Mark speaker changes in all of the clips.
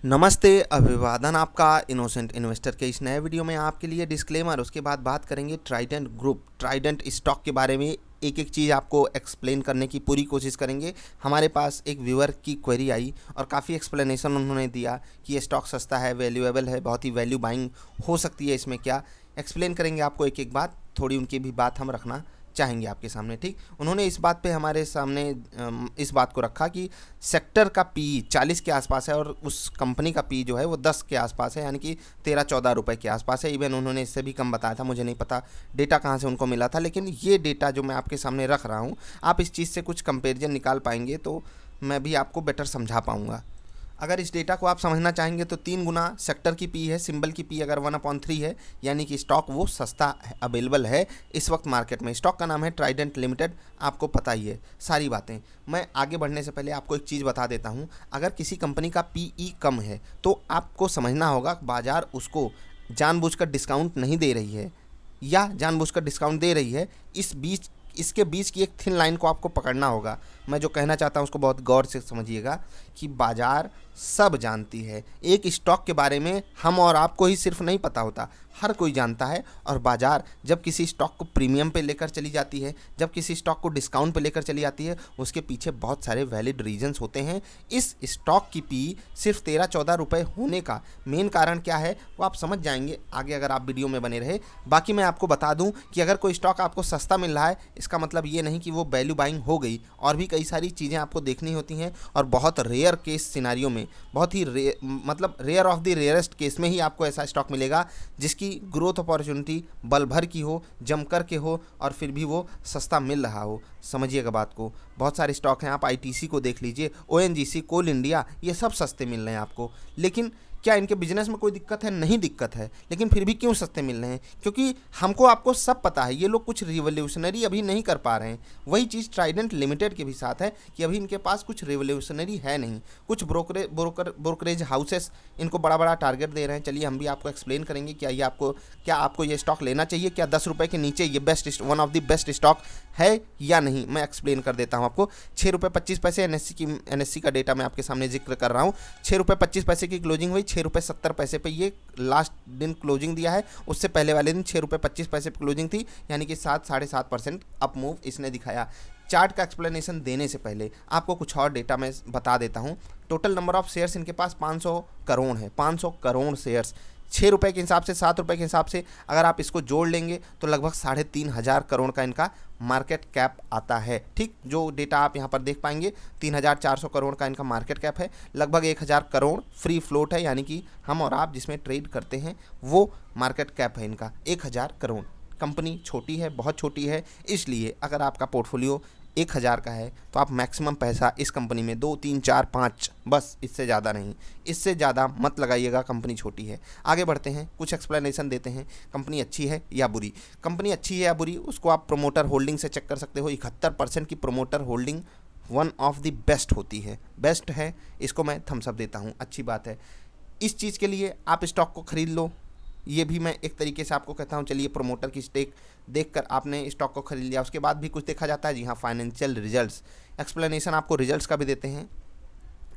Speaker 1: नमस्ते, अभिवादन आपका इनोसेंट इन्वेस्टर के इस नए वीडियो में आपके लिए डिस्क्लेमर, उसके बाद बात करेंगे ट्राइडेंट ग्रुप, ट्राइडेंट स्टॉक के बारे में। एक एक चीज़ आपको एक्सप्लेन करने की पूरी कोशिश करेंगे। हमारे पास एक व्यूअर की क्वेरी आई और काफ़ी एक्सप्लेनेशन उन्होंने दिया कि ये स्टॉक सस्ता है, वैल्यूएबल है, बहुत ही वैल्यू बाइंग हो सकती है, इसमें क्या एक्सप्लेन करेंगे आपको एक एक बात। थोड़ी उनकी भी बात हम रखना चाहेंगे आपके सामने, ठीक। उन्होंने इस बात पे हमारे सामने इस बात को रखा कि सेक्टर का पी 40 के आसपास है और उस कंपनी का पी जो है वो 10 के आसपास है, यानी कि 13-14 रुपए के आसपास है। इवन उन्होंने इससे भी कम बताया था, मुझे नहीं पता डेटा कहाँ से उनको मिला था, लेकिन ये डेटा जो मैं आपके सामने रख रहा हूँ, आप इस चीज़ से कुछ कंपेरिजन निकाल पाएंगे तो मैं भी आपको बेटर समझा पाऊँगा। अगर इस डेटा को आप समझना चाहेंगे तो 3 गुना सेक्टर की पी है, सिंबल की पी अगर 1/3 है, यानी कि स्टॉक वो सस्ता अवेलेबल है इस वक्त मार्केट में। स्टॉक का नाम है ट्राइडेंट लिमिटेड, आपको पता ही है सारी बातें। मैं आगे बढ़ने से पहले आपको एक चीज़ बता देता हूँ। अगर किसी कंपनी का पीई कम है तो आपको समझना होगा बाजार उसको जानबूझकर डिस्काउंट नहीं दे रही है या जानबूझकर डिस्काउंट दे रही है। इसके बीच की एक थिन लाइन को आपको पकड़ना होगा। मैं जो कहना चाहता हूँ उसको बहुत गौर से समझिएगा कि बाजार सब जानती है। एक स्टॉक के बारे में हम और आपको ही सिर्फ नहीं पता होता, हर कोई जानता है। और बाजार जब किसी स्टॉक को प्रीमियम पे लेकर चली जाती है, जब किसी स्टॉक को डिस्काउंट पे लेकर चली जाती है, उसके पीछे बहुत सारे वैलिड रीजंस होते हैं। इस स्टॉक की पी सिर्फ 13-14 रुपये होने का मेन कारण क्या है वो आप समझ जाएंगे आगे अगर आप वीडियो में बने रहे। बाकी मैं आपको बता दूं कि अगर कोई स्टॉक आपको सस्ता मिल रहा है, इसका मतलब ये नहीं कि वो वैल्यू बाइंग हो गई, और भी कई सारी चीज़ें आपको देखनी होती हैं। और बहुत रेयर केस सिनारियो में, बहुत ही मतलब rare of the rarest case में ही आपको ऐसा स्टॉक मिलेगा जिसकी ग्रोथ अपॉर्चुनिटी बल भर की हो, जमकर के हो, और फिर भी वो सस्ता मिल रहा हो। समझिएगा बात को। बहुत सारे स्टॉक हैं, आप आईटीसी को देख लीजिए, ओएनजीसी, कोल इंडिया, ये सब सस्ते मिल रहे हैं आपको। लेकिन क्या इनके बिजनेस में कोई दिक्कत है? नहीं दिक्कत है, लेकिन फिर भी क्यों सस्ते मिल रहे हैं? क्योंकि हमको आपको सब पता है ये लोग कुछ रिवोल्यूशनरी अभी नहीं कर पा रहे हैं। वही चीज़ ट्राइडेंट लिमिटेड के भी साथ है कि अभी इनके पास कुछ रिवोल्यूशनरी है नहीं। कुछ ब्रोकरेज हाउसेस इनको बड़ा बड़ा टारगेट दे रहे हैं। चलिए हम भी आपको एक्सप्लेन करेंगे क्या आपको ये स्टॉक लेना चाहिए, क्या 10 रुपये के नीचे ये one of the best stock है या नहीं। मैं एक्सप्लेन कर देता हूँ आपको। 6 रुपये 25 पैसे एनएससी का डेटा मैं आपके सामने जिक्र कर रहा हूँ। 6 रुपये 25 पैसे की क्लोजिंग हुई, 6 रुपये 70 पैसे पे ये लास्ट दिन क्लोजिंग दिया है। उससे पहले वाले दिन 6 रुपये 25 पैसे पे क्लोजिंग थी, यानी कि 7-7.5% अप मूव इसने दिखाया। चार्ट का एक्सप्लेनेशन देने से पहले आपको कुछ और डेटा मैं बता देता हूँ। टोटल नंबर ऑफ शेयर्स इनके पास 500 करोड़ है, 500 करोड़ शेयर्स। 6 रुपये के हिसाब से, 7 रुपये के हिसाब से अगर आप इसको जोड़ लेंगे तो लगभग 3,500 करोड़ का इनका मार्केट कैप आता है, ठीक। जो डेटा आप यहाँ पर देख पाएंगे, 3,400 करोड़ का इनका मार्केट कैप है। लगभग 1,000 करोड़ फ्री फ्लोट है, यानी कि हम और आप जिसमें ट्रेड करते हैं वो मार्केट कैप है इनका 1,000 करोड़। कंपनी छोटी है, बहुत छोटी है, इसलिए अगर आपका पोर्टफोलियो 1,000 का है तो आप मैक्सिमम पैसा इस कंपनी में 2, 3, 4, 5, बस इससे ज़्यादा नहीं, इससे ज़्यादा मत लगाइएगा, कंपनी छोटी है। आगे बढ़ते हैं, कुछ एक्सप्लेनेशन देते हैं। कंपनी अच्छी है या बुरी? कंपनी अच्छी है या बुरी उसको आप प्रोमोटर होल्डिंग से चेक कर सकते हो। 71% की promoter holding one of the best होती है, बेस्ट है, इसको मैं थम्स अप देता हूँ, अच्छी बात है। इस चीज़ के लिए आप स्टॉक को खरीद लो, ये भी मैं एक तरीके से आपको कहता हूँ। चलिए प्रोमोटर की स्टेक देखकर आपने स्टॉक को खरीद लिया, उसके बाद भी कुछ देखा जाता है। जी हाँ, फाइनेंशियल रिजल्ट्स, एक्सप्लेनेशन आपको रिजल्ट्स का भी देते हैं।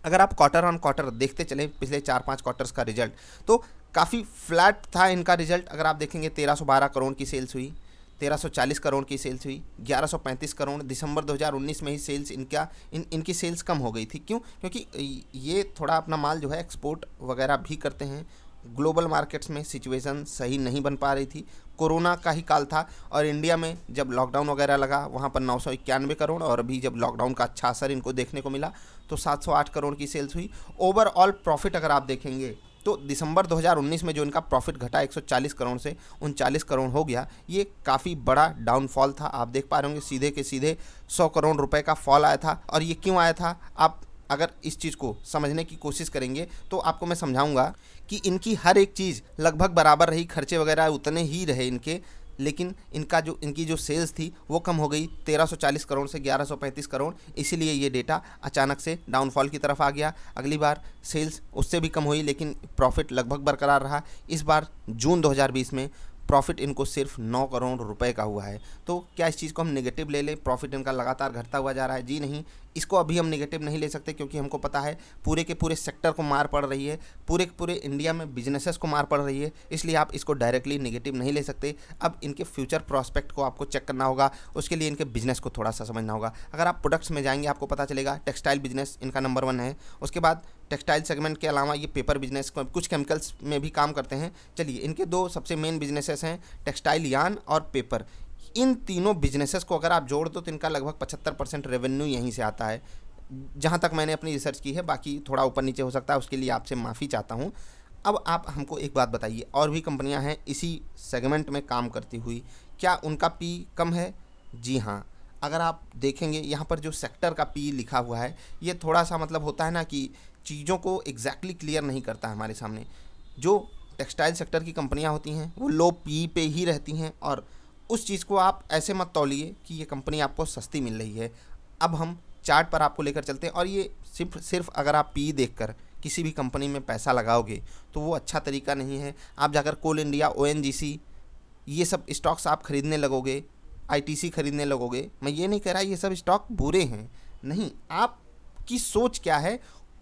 Speaker 1: अगर आप क्वार्टर ऑन क्वार्टर देखते चले पिछले 4-5 क्वार्टर्स का रिजल्ट, तो काफ़ी फ्लैट था इनका रिजल्ट। अगर आप देखेंगे 1312 करोड़ की सेल्स हुई, 1340 करोड़ की सेल्स हुई, 1135 करोड़। दिसंबर 2019 में ही सेल्स इनकी सेल्स कम हो गई थी। क्यों? क्योंकि ये थोड़ा अपना माल जो है एक्सपोर्ट वगैरह भी करते हैं। ग्लोबल मार्केट्स में सिचुएशन सही नहीं बन पा रही थी, कोरोना का ही काल था, और इंडिया में जब लॉकडाउन वगैरह लगा वहाँ पर 991 करोड़, और अभी जब लॉकडाउन का अच्छा असर इनको देखने को मिला तो 708 करोड़ की सेल्स हुई। ओवरऑल प्रॉफिट अगर आप देखेंगे तो दिसंबर 2019 में जो इनका प्रॉफिट घटा 140 करोड़ से 39 करोड़ हो गया, ये काफ़ी बड़ा डाउनफॉल था। आप देख पा रहे होंगे सीधे के सीधे 100 करोड़ रुपए का फॉल आया था। और ये क्यों आया था, आप अगर इस चीज़ को समझने की कोशिश करेंगे तो आपको मैं समझाऊंगा कि इनकी हर एक चीज़ लगभग बराबर रही, खर्चे वगैरह उतने ही रहे इनके, लेकिन इनकी जो सेल्स थी वो कम हो गई 1340 करोड़ से 1135 करोड़। इसीलिए ये डेटा अचानक से डाउनफॉल की तरफ आ गया। अगली बार सेल्स उससे भी कम हुई, लेकिन प्रॉफिट लगभग बरकरार रहा। इस बार जून 2020 में प्रॉफिट इनको सिर्फ 9 करोड़ रुपए का हुआ है। तो क्या इस चीज़ को हम नेगेटिव ले लें, प्रॉफिट इनका लगातार घटता हुआ जा रहा है? जी नहीं, इसको अभी हम नेगेटिव नहीं ले सकते क्योंकि हमको पता है पूरे के पूरे सेक्टर को मार पड़ रही है, पूरे के पूरे इंडिया में बिजनेसेस को मार पड़ रही है, इसलिए आप इसको डायरेक्टली नेगेटिव नहीं ले सकते। अब इनके फ्यूचर प्रॉस्पेक्ट को आपको चेक करना होगा, उसके लिए इनके बिजनेस को थोड़ा सा समझना होगा। अगर आप प्रोडक्ट्स में जाएंगे आपको पता चलेगा टेक्सटाइल बिजनेस इनका नंबर 1 है। उसके बाद टेक्सटाइल सेगमेंट के अलावा ये पेपर बिजनेस, कुछ केमिकल्स में भी काम करते हैं। चलिए, इनके 2 सबसे मेन बिजनेसेस हैं टेक्सटाइल यार्न और पेपर। इन तीनों बिजनेसेस को अगर आप जोड़ दो तो इनका लगभग 75% रेवेन्यू यहीं से आता है, जहाँ तक मैंने अपनी रिसर्च की है। बाकी थोड़ा ऊपर नीचे हो सकता है, उसके लिए आपसे माफ़ी चाहता हूँ। अब आप हमको एक बात बताइए, और भी कंपनियां हैं इसी सेगमेंट में काम करती हुई, क्या उनका पी कम है? जी हाँ। अगर आप देखेंगे यहाँ पर जो सेक्टर का पी लिखा हुआ है, ये थोड़ा सा मतलब होता है ना कि चीज़ों को एग्जैक्टली क्लियर नहीं करता है हमारे सामने। जो टेक्सटाइल सेक्टर की कंपनियां होती हैं वो लो पी पे ही रहती हैं, और उस चीज़ को आप ऐसे मत तौलिए कि ये कंपनी आपको सस्ती मिल रही है। अब हम चार्ट पर आपको लेकर चलते हैं, और ये सिर्फ अगर आप पी देखकर किसी भी कंपनी में पैसा लगाओगे तो वो अच्छा तरीका नहीं है। आप जाकर कोल इंडिया, ONGC, ये सब स्टॉक्स आप खरीदने लगोगे, ITC खरीदने लगोगे। मैं ये नहीं कह रहा ये सब स्टॉक बुरे हैं, नहीं, आपकी सोच क्या है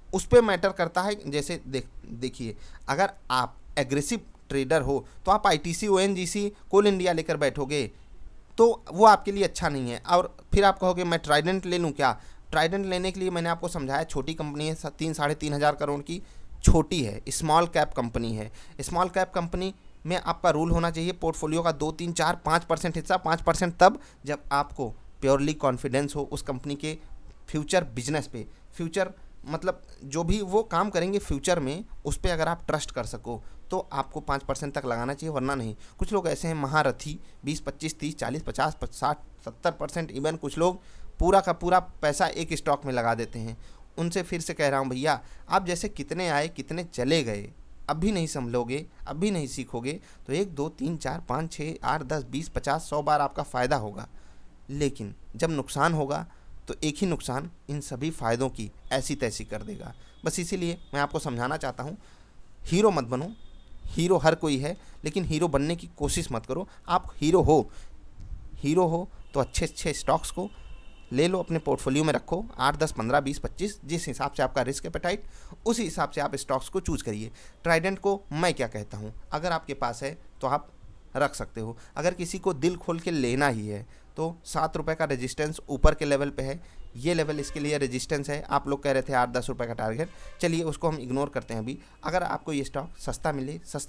Speaker 1: उस पर मैटर करता है। जैसे देखिए, अगर आप एग्रेसिव ट्रेडर हो तो आप ITC, ONGC, कोल इंडिया लेकर बैठोगे तो वो आपके लिए अच्छा नहीं है। और फिर आप कहोगे मैं ट्राइडेंट ले लूँ क्या? ट्राइडेंट लेने के लिए मैंने आपको समझाया, छोटी कंपनी है, 3-3.5 हज़ार करोड़ की छोटी है, स्मॉल कैप कंपनी है। स्मॉल कैप कंपनी में आपका रूल होना चाहिए पोर्टफोलियो का 2, 3, 4, 5% हिस्सा। 5% तब जब आपको प्योरली कॉन्फिडेंस हो उस कंपनी के फ्यूचर बिजनेस पे। फ्यूचर मतलब जो भी वो काम करेंगे फ्यूचर में, उस पर अगर आप ट्रस्ट कर सको तो आपको 5% तक लगाना चाहिए, वरना नहीं। कुछ लोग ऐसे हैं महारथी, 20, 25, 30, 40, 50, 60, 70%, इवन कुछ लोग पूरा का पूरा पैसा एक स्टॉक में लगा देते हैं। उनसे फिर से कह रहा हूँ भैया, आप जैसे कितने आए कितने चले गए, अब भी नहीं संभलोगे, अब भी नहीं सीखोगे तो 1, 2, 3, 4, 5, 6, 8, 10, 20, 50, 100 बार आपका फ़ायदा होगा, लेकिन जब नुकसान होगा तो एक ही नुकसान इन सभी फ़ायदों की ऐसी तैसी कर देगा। बस इसीलिए मैं आपको समझाना चाहता हूँ, हीरो मत बनो। हीरो हर कोई है, लेकिन हीरो बनने की कोशिश मत करो। आप हीरो हो तो अच्छे अच्छे स्टॉक्स को ले लो, अपने पोर्टफोलियो में रखो, 8, 10, 15, 20, 25, जिस हिसाब से आपका रिस्क एपेटाइट, उसी हिसाब से आप स्टॉक्स को चूज़ करिए। ट्राइडेंट को मैं क्या कहता हूँ, अगर आपके पास है तो आप रख सकते हो। अगर किसी को दिल खोल के लेना ही है तो 7 रुपये का रेजिस्टेंस ऊपर के लेवल पे है, ये लेवल इसके लिए रेजिस्टेंस है। आप लोग कह रहे थे 8-10 रुपये का टारगेट, चलिए उसको हम इग्नोर करते हैं अभी। अगर आपको ये स्टॉक सस्ता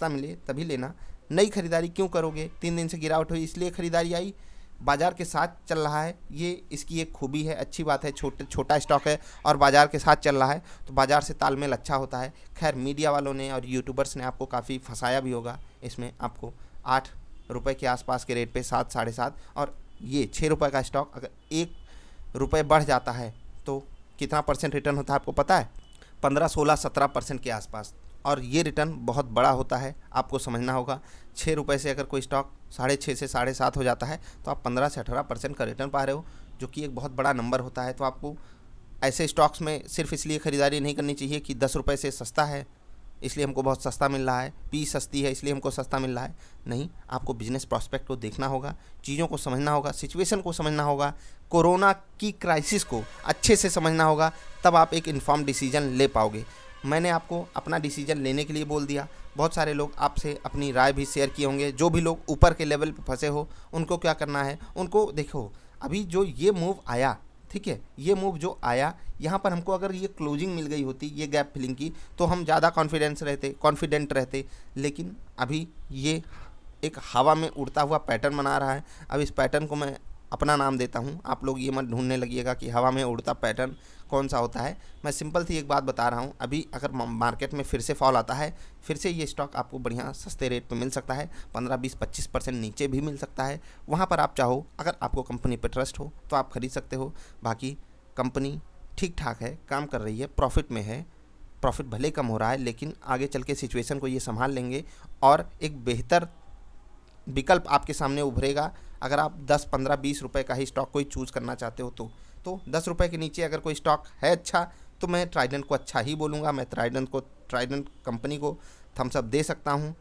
Speaker 1: मिले तभी लेना। नई खरीदारी क्यों करोगे? 3 दिन से गिरावट हुई इसलिए खरीदारी आई, बाज़ार के साथ चल रहा है, ये इसकी एक खूबी है, अच्छी बात है। छोटा स्टॉक है और बाज़ार के साथ चल रहा है तो बाज़ार से तालमेल अच्छा होता है। खैर, मीडिया वालों ने और यूट्यूबर्स ने आपको काफ़ी फंसाया भी होगा इसमें। आपको 8 रुपये के आसपास के रेट पे 7, 7.5 और ये 6 रुपये का स्टॉक अगर 1 रुपये बढ़ जाता है तो कितना परसेंट रिटर्न होता है आपको पता है? 15, 16, 17% के आसपास। और ये रिटर्न बहुत बड़ा होता है, आपको समझना होगा। 6 रुपये से अगर कोई स्टॉक 6.5 से 7.5 हो जाता है तो आप 15 से 18% का रिटर्न पा रहे हो, जो कि एक बहुत बड़ा नंबर होता है। तो आपको ऐसे स्टॉक्स में सिर्फ इसलिए ख़रीदारी नहीं करनी चाहिए कि 10 रुपये से सस्ता है इसलिए हमको बहुत सस्ता मिल रहा है, पी सस्ती है इसलिए हमको सस्ता मिल रहा है। नहीं, आपको बिजनेस प्रॉस्पेक्ट को देखना होगा, चीज़ों को समझना होगा, सिचुएशन को समझना होगा, कोरोना की क्राइसिस को अच्छे से समझना होगा, तब आप एक इन्फॉर्म डिसीजन ले पाओगे। मैंने आपको अपना डिसीजन लेने के लिए बोल दिया। बहुत सारे लोग आपसे अपनी राय भी शेयर किए होंगे। जो भी लोग ऊपर के लेवल पे फंसे हो उनको क्या करना है, उनको देखो, अभी जो ये मूव आया, ठीक है, ये मूव जो आया यहाँ पर हमको अगर ये क्लोजिंग मिल गई होती ये गैप फिलिंग की तो हम ज़्यादा कॉन्फिडेंट रहते। लेकिन अभी ये एक हवा में उड़ता हुआ पैटर्न बना रहा है। अब इस पैटर्न को मैं अपना नाम देता हूँ, आप लोग ये मत ढूंढने लगिएगा कि हवा में उड़ता पैटर्न कौन सा होता है। मैं सिंपल थी एक बात बता रहा हूँ, अभी अगर मार्केट में फिर से फॉल आता है, फिर से ये स्टॉक आपको बढ़िया सस्ते रेट पे मिल सकता है, 15, 20, 25% नीचे भी मिल सकता है। वहाँ पर आप चाहो, अगर आपको कंपनी पे ट्रस्ट हो तो आप खरीद सकते हो। बाकी कंपनी ठीक ठाक है, काम कर रही है, प्रॉफिट में है, प्रॉफिट भले कम हो रहा है लेकिन आगे चल के सिचुएशन को ये संभाल लेंगे और एक बेहतर विकल्प आपके सामने उभरेगा। अगर आप 10, 15, 20 रुपये का ही स्टॉक कोई चूज़ करना चाहते हो तो 10 रुपये के नीचे अगर कोई स्टॉक है अच्छा तो मैं ट्राइडेंट को अच्छा ही बोलूँगा। मैं ट्राइडेंट कंपनी को थम्स अप दे सकता हूँ,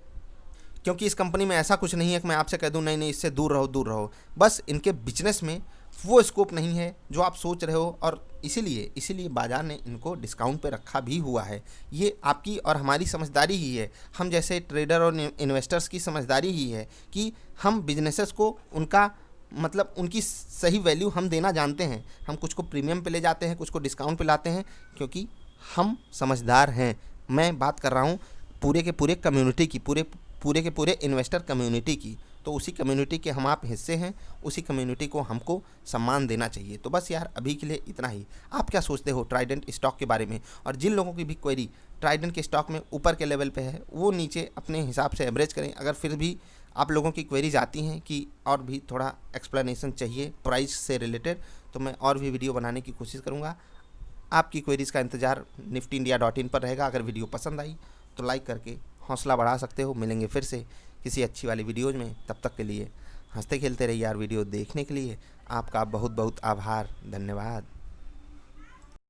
Speaker 1: क्योंकि इस कंपनी में ऐसा कुछ नहीं है कि मैं आपसे कह दूँ नहीं इससे दूर रहो। बस इनके बिजनेस में वो स्कोप नहीं है जो आप सोच रहे हो, और इसीलिए बाज़ार ने इनको डिस्काउंट पे रखा भी हुआ है। ये आपकी और हमारी समझदारी ही है, हम जैसे ट्रेडर और इन्वेस्टर्स की समझदारी ही है कि हम बिजनेसेस को उनका मतलब उनकी सही वैल्यू हम देना जानते हैं। हम कुछ को प्रीमियम पे ले जाते हैं, कुछ को डिस्काउंट पे लाते हैं, क्योंकि हम समझदार हैं। मैं बात कर रहा हूँ पूरे के पूरे कम्युनिटी की, पूरे के पूरे इन्वेस्टर कम्युनिटी की। तो उसी कम्युनिटी के हम आप हिस्से हैं, उसी कम्युनिटी को हमको सम्मान देना चाहिए। तो बस यार अभी के लिए इतना ही। आप क्या सोचते हो ट्राइडेंट स्टॉक के बारे में? और जिन लोगों की भी क्वेरी ट्राइडेंट के स्टॉक में ऊपर के लेवल पे है, वो नीचे अपने हिसाब से एवरेज करें। अगर फिर भी आप लोगों की क्वेरीज आती हैं कि और भी थोड़ा एक्सप्लेनेशन चाहिए प्राइस से रिलेटेड, तो मैं और भी वीडियो बनाने की कोशिश करूँगा। आपकी क्वेरीज़ का इंतज़ार niftyindia.in पर रहेगा। अगर वीडियो पसंद आई तो लाइक करके हौसला बढ़ा सकते हो। मिलेंगे फिर से किसी अच्छी वाली वीडियोज़ में, तब तक के लिए हंसते खेलते रहिए यार। वीडियो देखने के लिए आपका बहुत बहुत आभार, धन्यवाद।